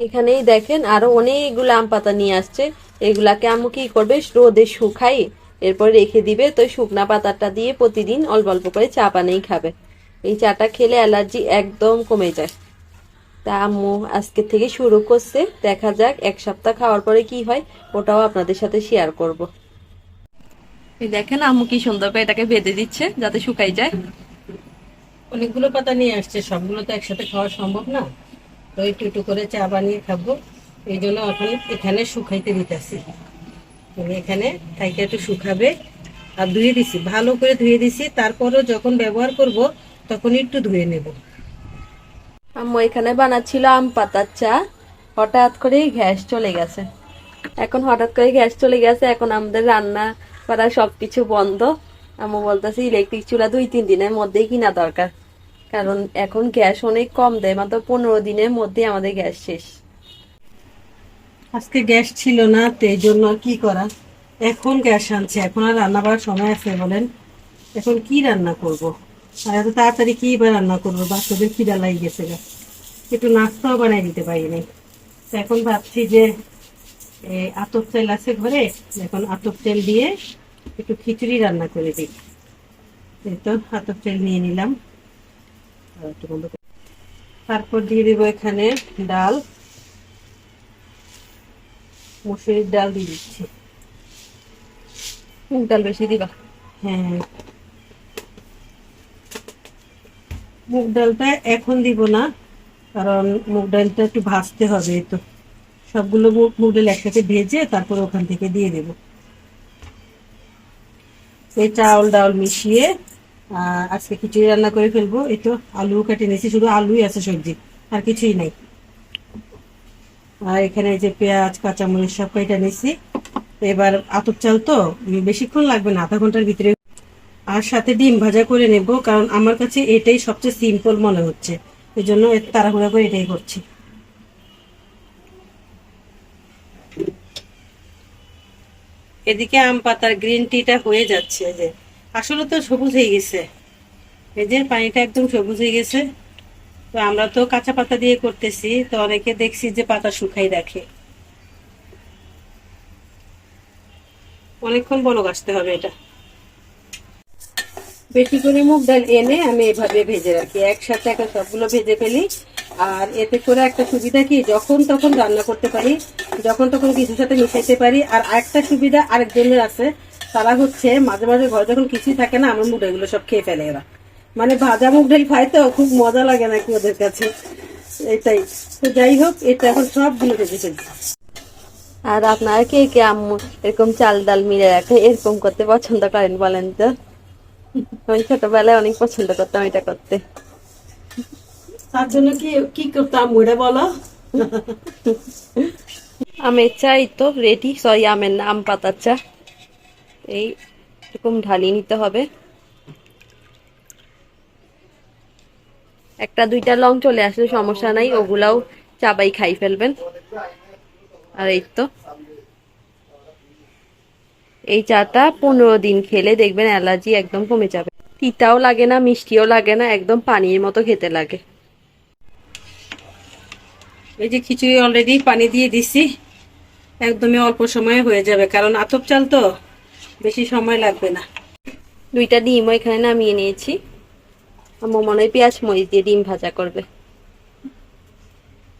এখানেই দেখেন আরো অনেকগুলো আম পাতা নিয়ে আসছে। এগুলাকে আম্মু কি করবে, রোদে শুকাই এরপর রেখে দিবে। তো শুকনা পাতাটা দিয়ে প্রতিদিন অল্প অল্প করে চা বানিয়ে খাবে। এই চাটা খেলে অ্যালার্জি একদম কমে যায়। তা আম্মু আজকে থেকে শুরু করছে, দেখা যাক এক সপ্তাহ খাওয়ার পরে কি হয়, ওটাও আপনাদের সাথে শেয়ার করব। এই দেখেন আম্মু কি সুন্দর করে এটাকে বেঁধে দিচ্ছে যাতে শুকাই যায়। অনেকগুলো পাতা নিয়ে আসছে, সবগুলো তো একসাথে খাওয়া সম্ভব না। তো একটু একটু করে চা বানিয়ে খাবো, এই জন্য এখন এখানে শুকাইতে দিতেছি। এখানে থাইকে একটু শুকাবে। আর ধুয়ে দিছি, ভালো করে ধুয়ে দিছি, তারপরও যখন ব্যবহার করব তখন একটু ধুয়ে নেব। আম্মু এখানে বানাচ্ছিল আম পাতার চা, হঠাৎ করে গ্যাস চলে গেছে। এখন হঠাৎ করে গ্যাস চলে গেছে, এখন আমাদের রান্না করা সবকিছু বন্ধ। আম্মু বলতেছে ইলেকট্রিক চুলা 2-3 দিনের মধ্যেই কিনা দরকার, কারণ এখন গ্যাস অনেক কম দেয়, মাত্র 15 দিনের মধ্যে আমাদের গ্যাস শেষ। আজকে গ্যাস ছিল না, তো এই জন্য আর কি করা। এখন গ্যাস আনছে, এখন আর রান্না করার সময় আছে বলেন? এখন কি রান্না করব? আর এত তাড়াতাড়ি কি বা রান্না করবো, বাচ্চাদের খিদা লাগি গেছে গা। একটু নাস্তাও বানাই দিতে পারিনি। তো এখন ভাবছি যে আতপ তেল আছে ঘরে, এখন আতপ তেল দিয়ে একটু খিচুড়ি রান্না করে দিই। এই তো আতপ তেল নিয়ে নিলাম। আর একটু বন্ধ করে- তারপর দিয়ে দেবো এখানে ডাল, মুসুরির ডাল দিয়ে দিচ্ছি। মুগ ডাল বেশি দিবা? হ্যাঁ, মুগ ডালটা এখন দিব না, কারণ মুগ ডালটা একটু ভাজতে হবে। এই তো সবগুলো মুগ ডাল একসাথে ভেজে তারপর ওখান থেকে দিয়ে দেবো। এই চাউল ডাউল মিশিয়ে আজকে খিচুড়ি রান্না করে ফেলবো। এই তো আলু কেটে নিয়েছি, শুধু আলুই আছে, সবজি আর কিছুই নাই। আর এখানে যে পেঁয়াজ কাঁচামরিচ সব কেটে নিয়েছি। তো এবার আতপ চাল তো বেশিক্ষণ লাগবে না, আধা ঘন্টার ভিতরে। আর সাথে ডিম ভাজা করে নেব, কারণ আমার কাছে এটাই সবচেয়ে সিম্পল মনে হচ্ছে, এই জন্য তাড়াহুড়া করে এটাই করছি। এদিকে আম পাতার গ্রিন টিটা হয়ে যাচ্ছে, যে আসলে তো সবুজ হয়ে গেছে, এই যে পানিটা একদম সবুজ হয়ে গেছে। তো আমরা তো কাঁচা পাতা দিয়ে করতেছি, তো অনেকে দেখছি যে পাতা শুকাই রাখে। অনেকক্ষণ বলক আসতে হবে এটা। বেশি করে মুগ ডাল এনে আমি এভাবে ভেজে রাখি, একসাথে একটা সবগুলো ভেজে ফেলি। আর এতে করে একটা সুবিধা কি, যখন তখন রান্না করতে পারি, যখন তখন কিছুর সাথে মিশাইতে পারি। আর একটা সুবিধা আরেকজনের আছে, তারা হচ্ছে মাঝে মাঝে ঘরে যখন কিছুই থাকে না, আমার মুগ ডালগুলো সব খেয়ে ফেলে এরা। মানে ভাজা মুগ ডাল খায় তো খুব মজা লাগে নাকি ওদের কাছে, এটাই। তো যাই হোক, এটা এখন সবগুলো ভেজে ফেলছি। আর আপনারা কে কে আম্মু এরকম চাল ডাল মিলে রাখে এরকম করতে পছন্দ করেন বলেন তো? আমি ছোটবেলায় অনেক পছন্দ করতাম এটা করতে। তার জন্য কি কি করতাম ওটা বলো। আমের চা এই তো রেডি, সরি আমের না, আম পাতার চা। এই এরকম ঢালিয়ে নিতে হবে। একটা দুইটা লং চলে আসলে সমস্যা নাই, ওগুলাও চাবাই খাই ফেলবেন। আর এই তো এই চাটা 15 দিন খেলে দেখবেন অ্যালার্জি একদম কমে যাবে। তিতাও লাগে না, মিষ্টিও লাগে না, একদম পানির মতো খেতে লাগে। এই যে খিচুড়ি অলরেডি পানি দিয়ে দিছি, একদমই অল্প সময়ে হয়ে যাবে, কারণ আতপ চাল তো বেশি সময় লাগবে না। দুইটা ডিমও এখানে নামিয়ে নিয়েছি। আমার মনে হয় পেঁয়াজ মরিচ দিয়ে ডিম ভাজা করবে।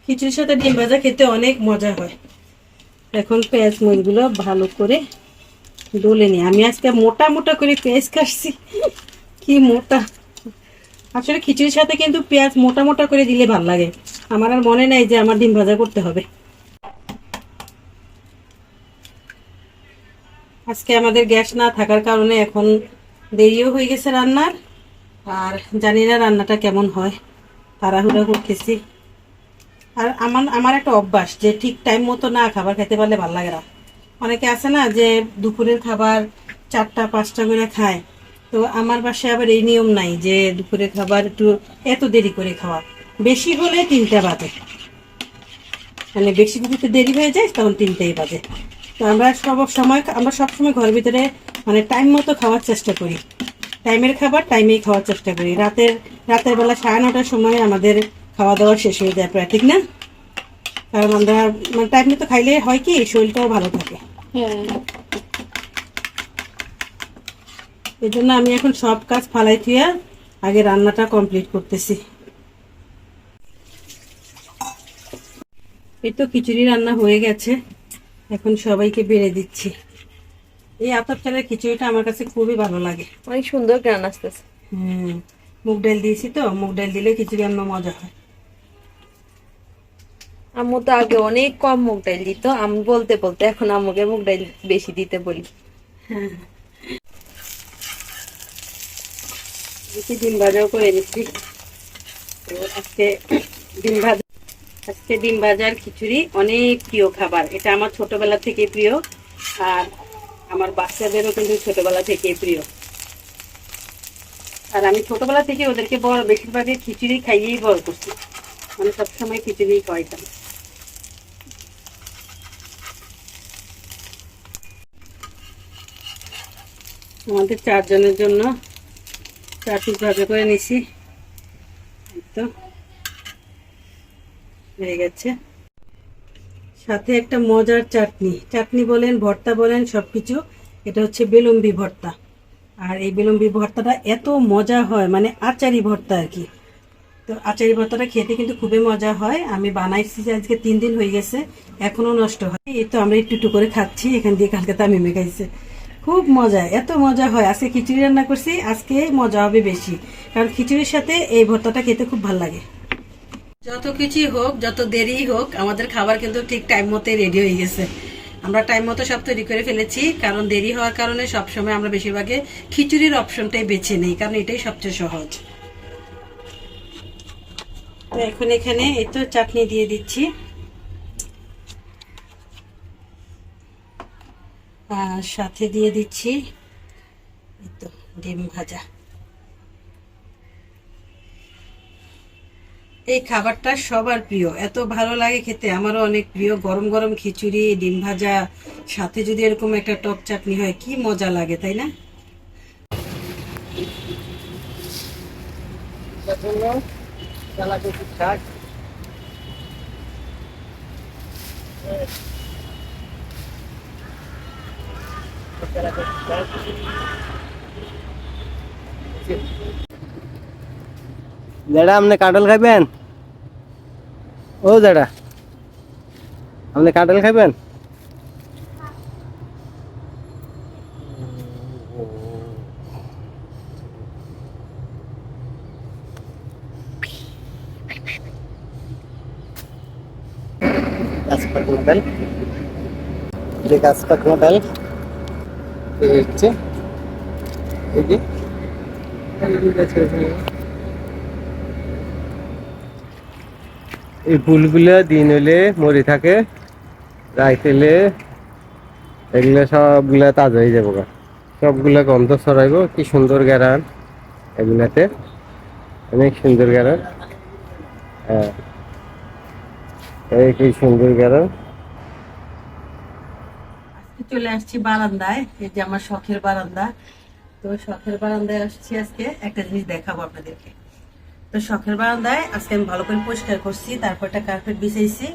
খিচুড়ির সাথে ডিম ভাজা খেতে অনেক মজা হয়। এখন পেঁয়াজ মরিচগুলো ভালো করে ডলে নিই। আমি আজকে মোটা মোটা করে পেঁয়াজ কাটছি, কি মোটা। আসলে খিচুড়ির সাথে কিন্তু পেঁয়াজ মোটা মোটা করে দিলে ভালো লাগে। আমার আর মনে নাই যে আমার ডিম ভাজা করতে হবে। আজকে আমাদের গ্যাস না থাকার কারণে এখন দেরিও হয়ে গেছে রান্নার। আর জানি না রান্নাটা কেমন হয়, তাড়াহুড়া করতেছি। আর আমার আমার একটা অভ্যাস যে ঠিক টাইম মতো না খাবার খেতে পারলে ভালো লাগে না। অনেকে আছে না যে দুপুরের খাবার 4টা 5টা করে খায়। তো আমার বাসায় আবার এই নিয়ম নাই যে দুপুরের খাবার একটু এত দেরি করে খাওয়া। বেশি হলে 3টা বাজে, মানে বেশি যদি দেরি হয়ে যায় তখন 3টাই বাজে। তো আমরা সব সময় ঘরের ভিতরে মানে টাইম মতো খাওয়ার চেষ্টা করি, টাইমের খাবার টাইমেই খাওয়ার চেষ্টা করি। রাতের বেলা 9:30টার সময় আমাদের খাওয়া দাওয়া শেষ হয়ে যায় প্রায়, ঠিক না? কারণ আমরা মানে টাইম মতো খাইলে হয় কি শরীরটাও ভালো থাকে। হ্যাঁ, এই জন্য আমি এখন সব কাজ ফালাই থুয়া আগে রান্নাটা কমপ্লিট করতেছি। এই তো খিচুড়ি রান্না হয়ে গেছে, এখন সবাইকে বেড়ে দিচ্ছি। এই আতপ চালের খিচুড়িটা আমার কাছে খুবই ভালো লাগে। অনেক সুন্দর গান আসতেছে। মুগ ডাল দিয়েছি তো, মুগ ডাল দিলে খিচুড়ি অন্য মজা হয়। আম্মু তো আগে অনেক কম মুগ ডাল দিত, আমি বলতে বলতে এখন আম্মুকে মুগ ডাল বেশি দিতে বলি। বেশি ডিম ভাজাও করে নিচ্ছি। তো আজকে ডিম ভাজার খিচুড়ি অনেক প্রিয় খাবার, এটা আমার ছোটবেলা থেকে প্রিয়, আর আমার বাচ্চাদেরও কিন্তু ছোটবেলা থেকে প্রিয়। আর আমি ছোটবেলা থেকে ওদেরকে বেশিরভাগই খিচুড়ি খাইয়েই বড় করছি, মানে সবসময় খিচুড়ি খাওয়াইতাম। আমাদের 4 জনের জন্য 4 পিস ভাজা করে নিছি, তো হয়ে গেছে। সাথে একটা মজার চাটনি বলেন, ভর্তা বলেন, সবকিছু। এটা হচ্ছে বেলুম্বি ভর্তা। আর এই বেলুম্বি ভর্তাটা এত মজা হয়, মানে আচারি ভর্তা আর কি। তো আচারি ভর্তাটা খেতে কিন্তু খুবই মজা হয়। আমি বানাইছি আজকে 3 দিন হয়ে গেছে, এখনো নষ্ট হয়। এই তো আমরা একটু একটু করে খাচ্ছি, এখান দিয়ে কালকে তামিমে খাইছে। খুব মজা, এত মজা হয়। আজকে খিচুড়ি রান্না করছি, আজকে মজা হবে বেশি, কারণ খিচুড়ির সাথে এই ভর্তাটা খেতে খুব ভালো লাগে। যত কিছুই হোক, যত দেরি হোক, আমাদের খাবার কিন্তু ঠিক টাইম মতো রেডি হয়ে গেছে। আমরা টাইম মতো সব তৈরি করে ফেলেছি, কারণ দেরি হওয়ার কারণে সবসময় আমরা বেশিরভাগে খিচুড়ির অপশনটাই বেছে নিই, কারণ এটাই সবচেয়ে সহজ। তো এখন এখানে এই তো চাটনি দিয়ে দিচ্ছি, আর সাথে দিয়ে দিচ্ছি এই তো ডিম ভাজা। এই খাবারটা সবার প্রিয়, এত ভালো লাগে খেতে, আমারও অনেক প্রিয়। গরম গরম খিচুড়ি, ডিম ভাজা, সাথে যদি এরকম একটা টক চাটনি হয়, কি মজা লাগে, তাই না? দাদা আপনি কাঁঠাল খাইবেন? ও দাদা আপনি কাঁঠাল খাইবেন? গাছপাক মডেল, যে গাছপাক মডেল হচ্ছে এই যে এই ফুলগুলো দিন হলে মরে থাকে, রাত হলে এগুলো সবগুলা তাজা হয়ে যাবো, সবগুলা গন্ধ ছড়াইব। কি সুন্দর গ্যারান, এগুলাতে অনেক সুন্দর গ্যারান। হ্যাঁ, এই কি সুন্দর গ্যারান। চলে আসছি বারান্দায়, এই যে আমার শখের বারান্দা। তো শখের বারান্দায় আসছি, আজকে একটা জিনিস দেখাবো আপনাদেরকে। তো শখের বারান্দায় আজকে আমি ভালো করে পরিষ্কার করছি, তারপর একটা কার্পেট বিছাইছি।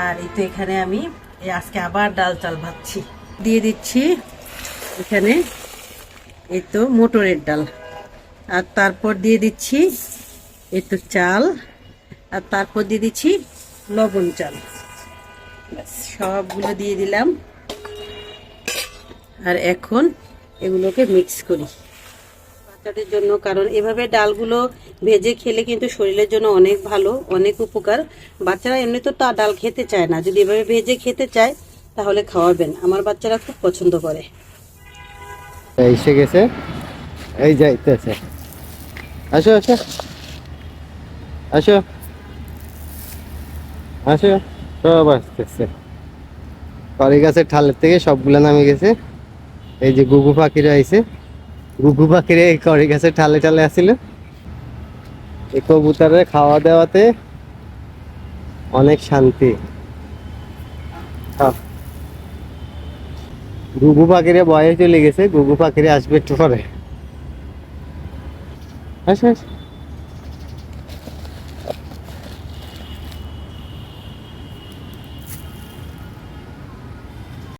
আর এই তো এখানে আমি আজকে আবার ডাল চাল ভাজছি, দিয়ে দিচ্ছি এখানে এই তো মটরের ডাল, আর তারপর দিয়ে দিচ্ছি এই তো চাল, আর তারপর দিয়ে দিচ্ছি লবণ চাল। সবগুলো দিয়ে দিলাম, আর এখন এগুলোকে মিক্স করি বাচ্চাদের জন্য, কারণ এভাবে ডালগুলো ভেজে খেলে কিন্তু শরীরের জন্য অনেক ভালো, অনেক উপকার। বাচ্চারা এমনি তো তা ডাল খেতে চায় না, যদি এভাবে ভেজে খেতে চায় তাহলে খাওয়াবেন, আমার বাচ্চারা খুব পছন্দ করে। এসে গেছে, এই যাইতেছে। আসো আসো আসো আসো, সব আসতেছে। করি গাছের ঠালের থেকে সবগুলা নামে গেছে। এই যে গুগু পাখিরা আইছে, গুগু পাখিরা এই করি গাছের ঠালে ঠালে আসছিল। এই কবুতরের খাওয়া দাওয়াতে অনেক শান্তি। গুগু পাখিরা বয়ে চলে গেছে, গুগু পাখিরা আসবে একটু পরে। আসো আসো।